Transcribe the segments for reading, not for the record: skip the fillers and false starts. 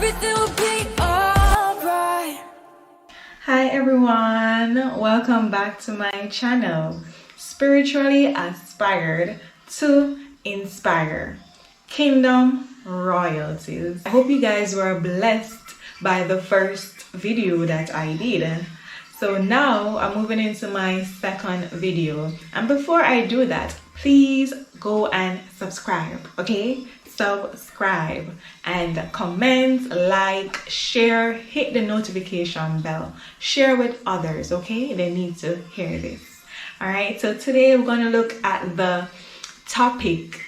everything will be alright. Hi everyone, welcome back to my channel, Spiritually Aspired to Inspire, Kingdom Royalties. I hope you guys were blessed by the first video that I did. So now I'm moving into my second video, and before I do that, please go and subscribe, okay? Subscribe and comment, like, share, hit the notification bell, share with others, okay? They need to hear this. All right, so today we're going to look at the topic: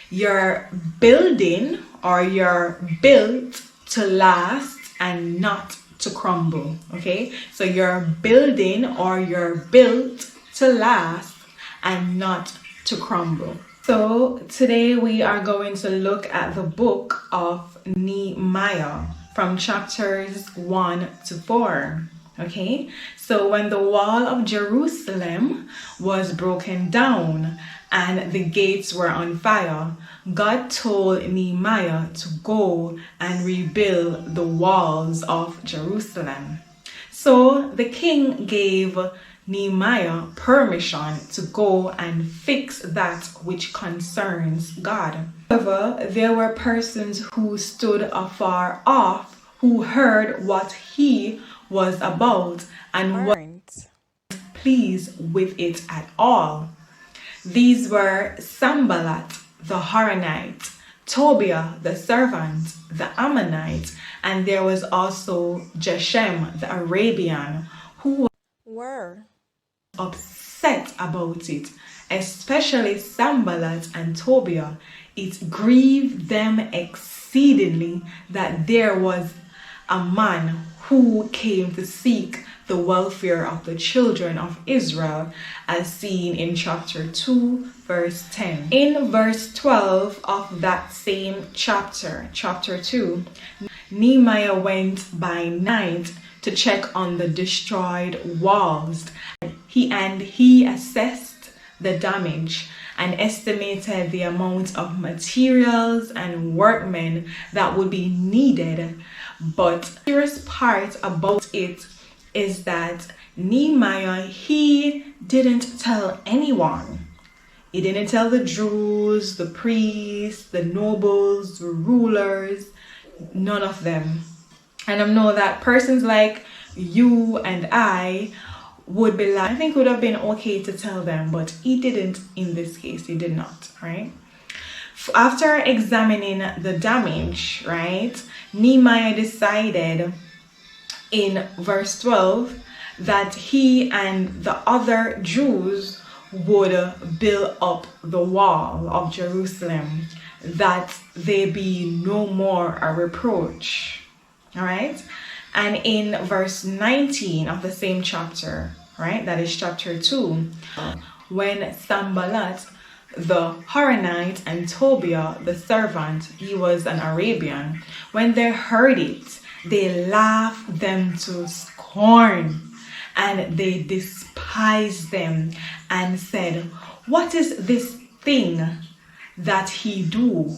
you're building or you're built to last and not to crumble. Okay, so you're building or you're built to last and not to crumble. So today we are going to look at the book of Nehemiah from chapters 1 to 4. Okay, so when the wall of Jerusalem was broken down and the gates were on fire, God told Nehemiah to go and rebuild the walls of Jerusalem. So the king gave Nehemiah permission to go and fix that which concerns God. However, there were persons who stood afar off who heard what he was about and weren't pleased with it at all. These were Sanballat the Horonite, Tobiah the servant, the Ammonite, and there was also Geshem the Arabian, who were upset about it, especially Sanballat and Tobiah. It grieved them exceedingly that there was a man who came to seek the welfare of the children of Israel, as seen in chapter 2 verse 10. In verse 12 of that same chapter 2, Nehemiah went by night to check on the destroyed walls. He assessed the damage and estimated the amount of materials and workmen that would be needed. But the serious part about it is that Nehemiah, he didn't tell anyone. He didn't tell the Jews, the priests, the nobles, the rulers, none of them. And I know that persons like you and I would be like, I think it would have been okay to tell them, but he didn't in this case. He did not, right? After examining the damage, right, Nehemiah decided in verse 12 that he and the other Jews would build up the wall of Jerusalem, that they be no more a reproach. All right, and in verse 19 of the same chapter, right, that is chapter 2, when Sanballat the Horonite and Tobiah the servant, he was an Arabian, when they heard it, they laughed them to scorn and they despised them and said, "What is this thing that he do?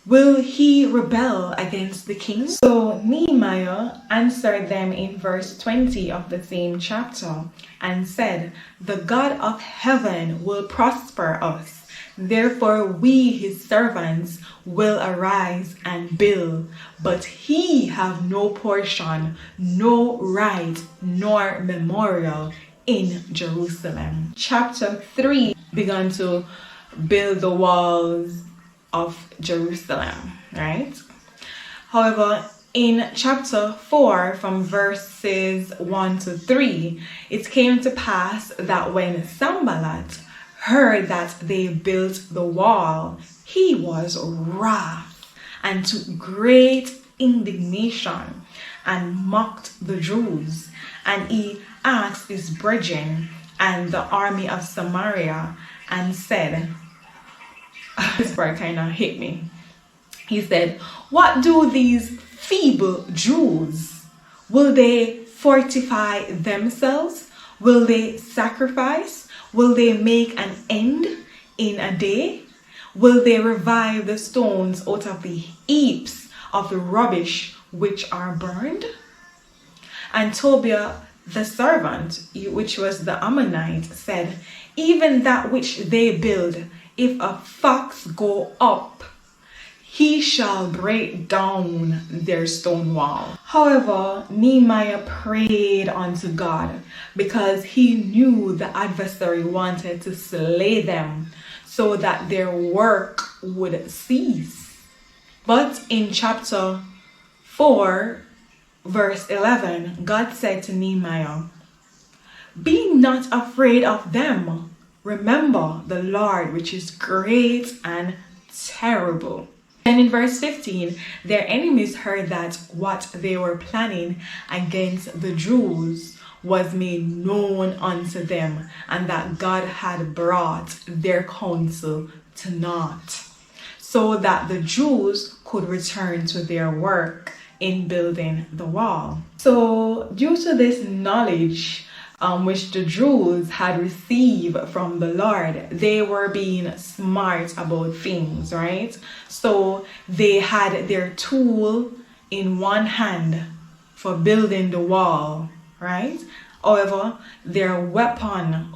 Will he rebel against the king?" So Nehemiah answered them in verse 20 of the same chapter and said, "The God of heaven will prosper us. Therefore we, his servants, will arise and build, but he have no portion, no right, nor memorial in Jerusalem." Chapter 3 began to build the walls of Jerusalem, right? However, in chapter 4, from verses 1 to 3, it came to pass that when Sanballat heard that they built the wall, he was wrath and took great indignation and mocked the Jews. And he asked his brethren and the army of Samaria and said, this part kind of hit me. He said, "What do these feeble Jews? Will they fortify themselves? Will they sacrifice? Will they make an end in a day? Will they revive the stones out of the heaps of the rubbish which are burned? And Tobiah the servant, which was the Ammonite, said, even that which they build, if a fox go up, he shall break down their stone wall. However, Nehemiah prayed unto God because he knew the adversary wanted to slay them so that their work would cease. But in chapter 4, verse 11, God said to Nehemiah, be not afraid of them. Remember the Lord, which is great and terrible. And in verse 15, their enemies heard that what they were planning against the Jews was made known unto them, and that God had brought their counsel to naught, so that the Jews could return to their work in building the wall. So due to this knowledge which the Jews had received from the Lord, they were being smart about things, right? So they had their tool in one hand for building the wall, right? However, their weapons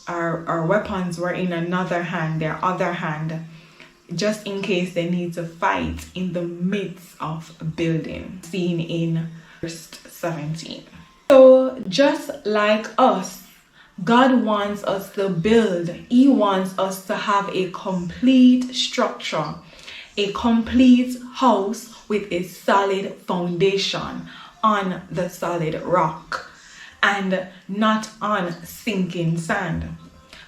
were in another hand, their other hand, just in case they need to fight in the midst of building, seen in verse 17. So just like us, God wants us to build. He wants us to have a complete structure, a complete house with a solid foundation on the solid rock and not on sinking sand.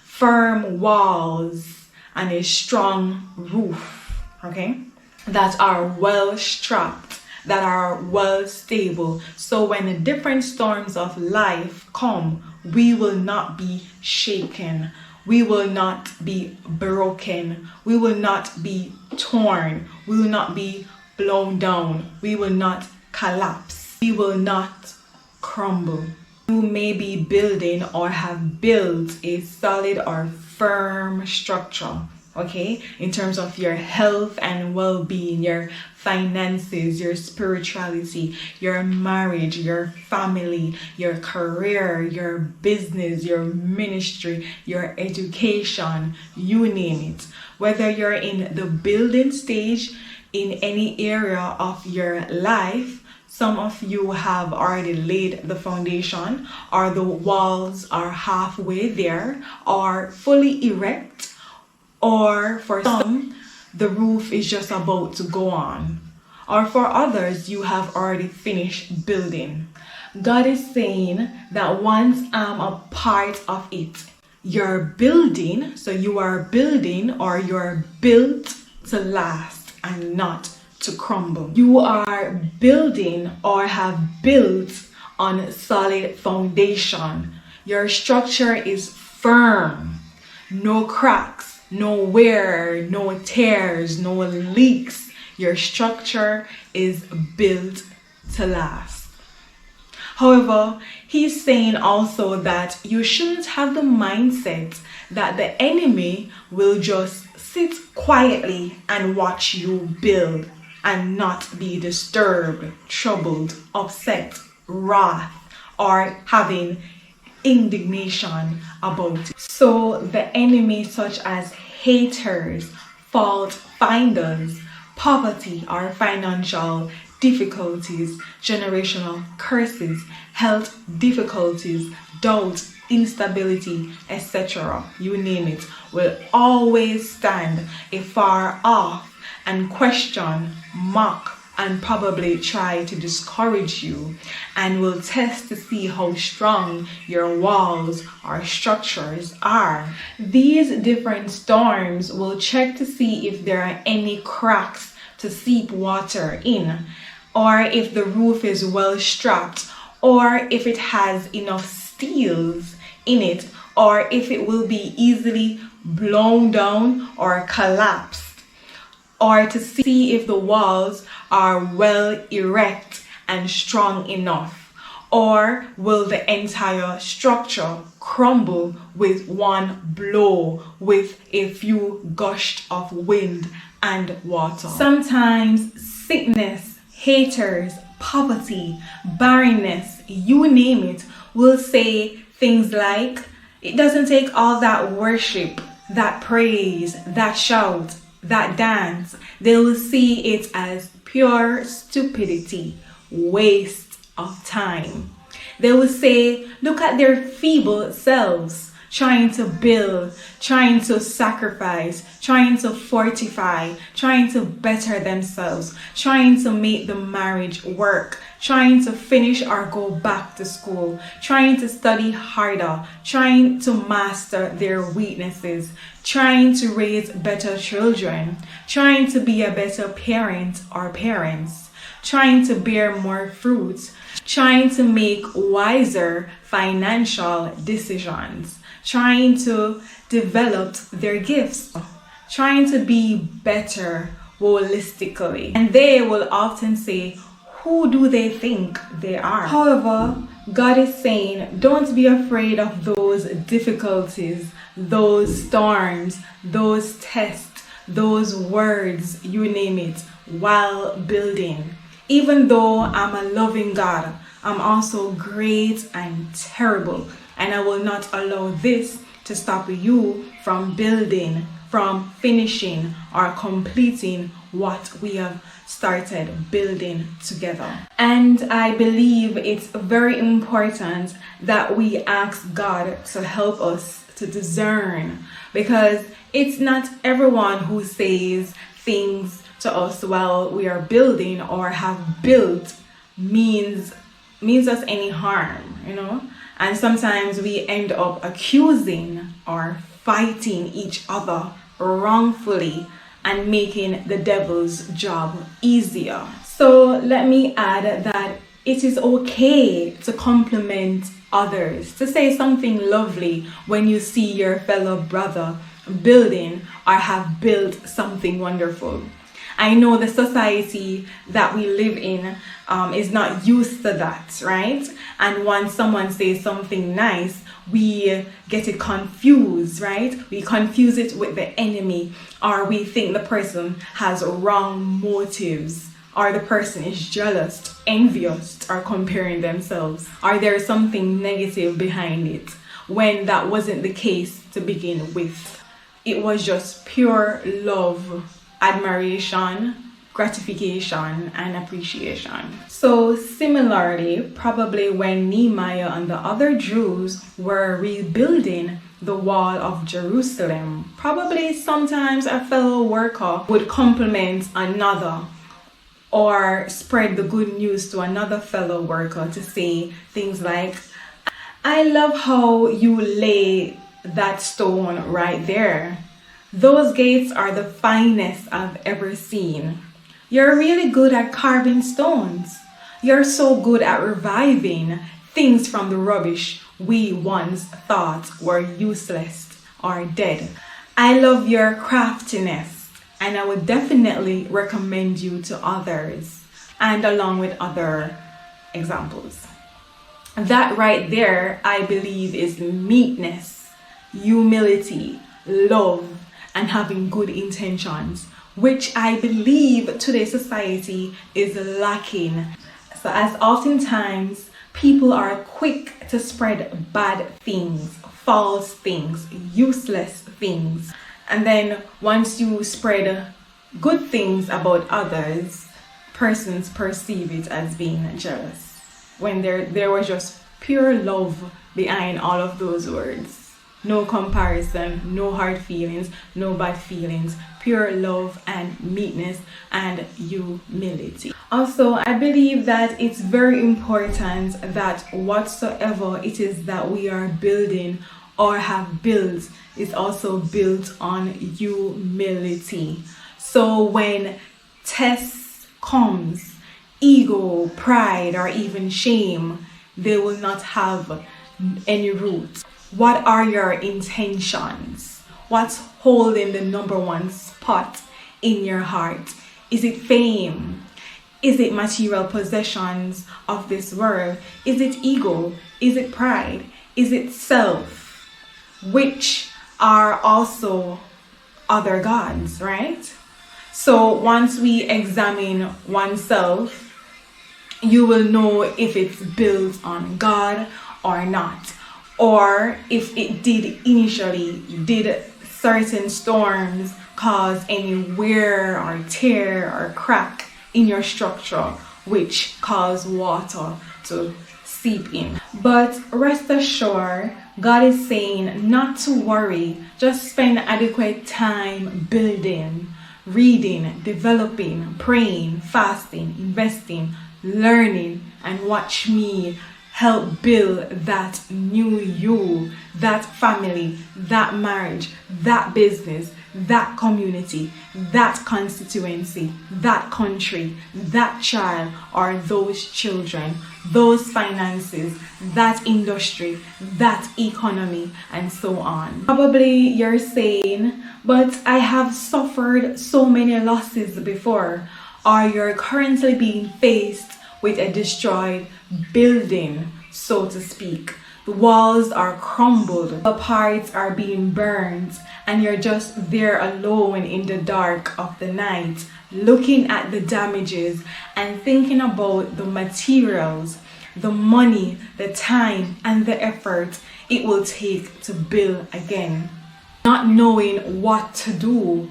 Firm walls and a strong roof, okay, that are well strapped, that are well stable. So when the different storms of life come, we will not be shaken. We will not be broken. We will not be torn. We will not be blown down. We will not collapse. We will not crumble. You may be building or have built a solid or firm structure, okay, in terms of your health and well-being, your finances, your spirituality, your marriage, your family, your career, your business, your ministry, your education, you name it. Whether you're in the building stage in any area of your life, some of you have already laid the foundation, or the walls are halfway there, or fully erect, or for some, the roof is just about to go on, or for others, you have already finished building. God is saying that once I'm a part of it, you're building, so you are building or you're built to last and not to crumble. You are building or have built on solid foundation. Your structure is firm, no cracks, no wear, no tears, no leaks. Your structure is built to last. However, he's saying also that you shouldn't have the mindset that the enemy will just sit quietly and watch you build and not be disturbed, troubled, upset, wrath, or having indignation about it. So the enemy, such as haters, fault finders, poverty or financial difficulties, generational curses, health difficulties, doubt, instability, etc., you name it, will always stand afar off and question, mock, and probably try to discourage you, and will test to see how strong your walls or structures are. These different storms will check to see if there are any cracks to seep water in, or if the roof is well strapped, or if it has enough steels in it, or if it will be easily blown down or collapsed, or to see if the walls are well erect and strong enough, or will the entire structure crumble with one blow with a few gusts of wind and water. Sometimes sickness, haters, poverty, barrenness, you name it, will say things like, it doesn't take all that worship, that praise, that shout, that dance. They will see it as pure stupidity, waste of time. They will say, look at their feeble selves, trying to build, trying to sacrifice, trying to fortify, trying to better themselves, trying to make the marriage work, trying to finish or go back to school, trying to study harder, trying to master their weaknesses, trying to raise better children, trying to be a better parent or parents, trying to bear more fruit, trying to make wiser financial decisions, trying to develop their gifts, trying to be better holistically. And they will often say, who do they think they are? However, God is saying, don't be afraid of those difficulties, those storms, those tests, those words, you name it, while building. Even though I'm a loving God, I'm also great and terrible, and I will not allow this to stop you from building, from finishing or completing what we have started building together. And I believe it's very important that we ask God to help us to discern, because it's not everyone who says things to us while we are building or have built means us any harm, and sometimes we end up accusing or fighting each other wrongfully and making the devil's job easier. So let me add that it is okay to compliment others, to say something lovely when you see your fellow brother building or have built something wonderful. I know the society that we live in is not used to that, right? And once someone says something nice, we get it confused, right? We confuse it with the enemy, or we think the person has wrong motives, or the person is jealous, envious, or comparing themselves, or there's something negative behind it, when that wasn't the case to begin with. It was just pure love, admiration, gratification, and appreciation. So similarly, probably when Nehemiah and the other Jews were rebuilding the wall of Jerusalem, probably sometimes a fellow worker would compliment another or spread the good news to another fellow worker to say things like, I love how you lay that stone right there. Those gates are the finest I've ever seen. You're really good at carving stones. You're so good at reviving things from the rubbish we once thought were useless or dead. I love your craftiness, and I would definitely recommend you to others, and along with other examples. That right there, I believe, is meekness, humility, love, and having good intentions, which I believe today's society is lacking. So as oftentimes people are quick to spread bad things, false things, useless things, and then once you spread good things about others, persons perceive it as being jealous, when there was just pure love behind all of those words. No comparison, no hard feelings, no bad feelings, pure love and meekness and humility. Also, I believe that it's very important that whatsoever it is that we are building or have built is also built on humility. So when tests comes, ego, pride, or even shame, they will not have any root. What are your intentions? What's holding the number one spot in your heart? Is it fame? Is it material possessions of this world? Is it ego? Is it pride? Is it self? Which are also other gods, right? So once we examine oneself You will know if it's built on God or not, or if it did certain storms cause any wear or tear or crack in your structure, which cause water to seep in. But rest assured, God is saying not to worry. Just spend adequate time building, reading, developing, praying, fasting, investing, learning, and watch me help build that new you, that family, that marriage, that business, that community, that constituency, that country, that child or those children, those finances, that industry, that economy, and so on. Probably you're saying, but I have suffered so many losses before, or you're currently being faced with a destroyed building, so to speak. The walls are crumbled, the parts are being burned, and you're just there alone in the dark of the night, looking at the damages and thinking about the materials, the money, the time, and the effort it will take to build again, not knowing what to do.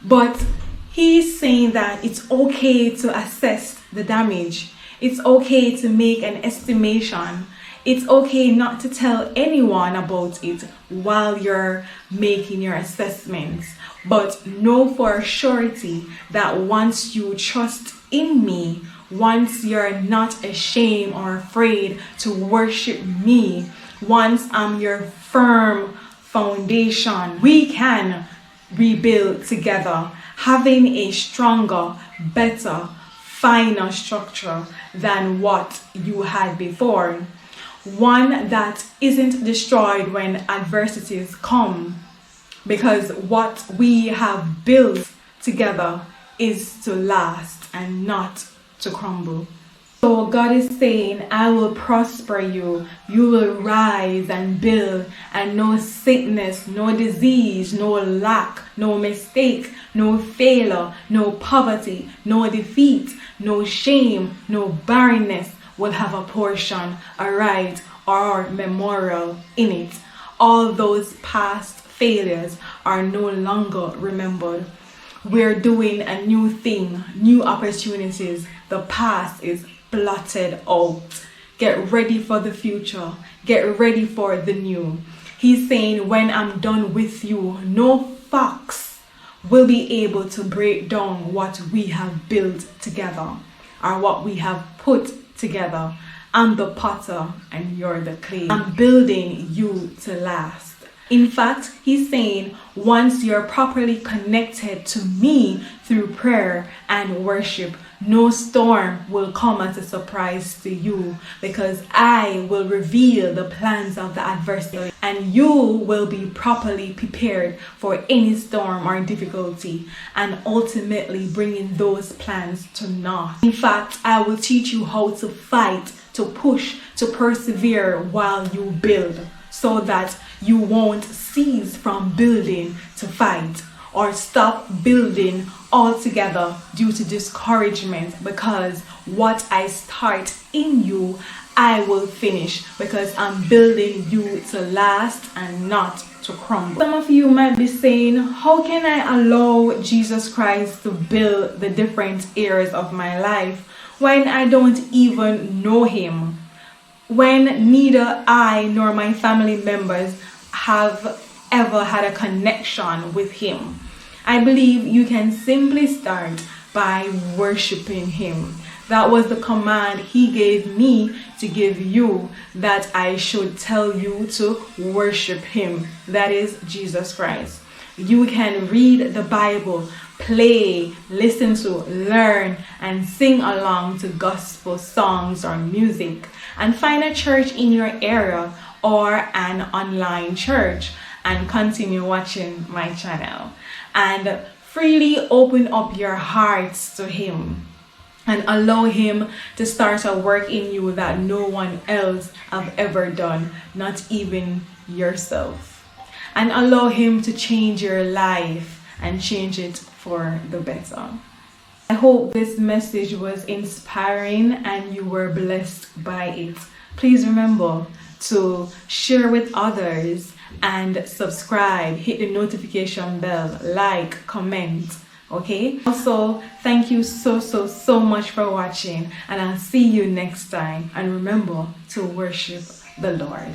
But he's saying that it's okay to assess the damage. It's okay to make an estimation. It's okay not to tell anyone about it while you're making your assessments. But know for surety that once you trust in me, once you're not ashamed or afraid to worship me, once I'm your firm foundation, we can rebuild together, having a stronger, better, finer structure than what you had before. One that isn't destroyed when adversities come, because what we have built together is to last and not to crumble. So God is saying, I will prosper you. You will rise and build, and no sickness, no disease, no lack, no mistake, no failure, no poverty, no defeat, no shame, no barrenness will have a portion, a right, or memorial in it. All those past failures are no longer remembered. We're doing a new thing, new opportunities. The past is blotted out. Get ready for the future. Get ready for the new. He's saying, when I'm done with you, no fox will be able to break down what we have built together, or what we have put together. I'm the potter and you're the clay. I'm building you to last. In fact, he's saying, once you're properly connected to me through prayer and worship, no storm will come as a surprise to you, because I will reveal the plans of the adversary, and you will be properly prepared for any storm or difficulty, and ultimately bringing those plans to naught. In fact, I will teach you how to fight, to push, to persevere while you build, so that you won't cease from building to fight, or stop building altogether due to discouragement, because what I start in you, I will finish, because I'm building you to last and not to crumble. Some of you might be saying, how can I allow Jesus Christ to build the different areas of my life when I don't even know him? When neither I nor my family members have ever had a connection with him? I believe you can simply start by worshiping him. That was the command he gave me to give you, that I should tell you to worship him. That is Jesus Christ. You can read the Bible, play, listen to, learn, and sing along to gospel songs or music, and find a church in your area or an online church, and continue watching my channel, and freely open up your hearts to him, and allow him to start a work in you that no one else have ever done, not even yourself, and allow him to change your life and change it for the better. I hope this message was inspiring and you were blessed by it. Please remember to share with others and subscribe, hit the notification bell, like, comment, okay? Also, thank you so much for watching, and I'll see you next time. And remember to worship the Lord.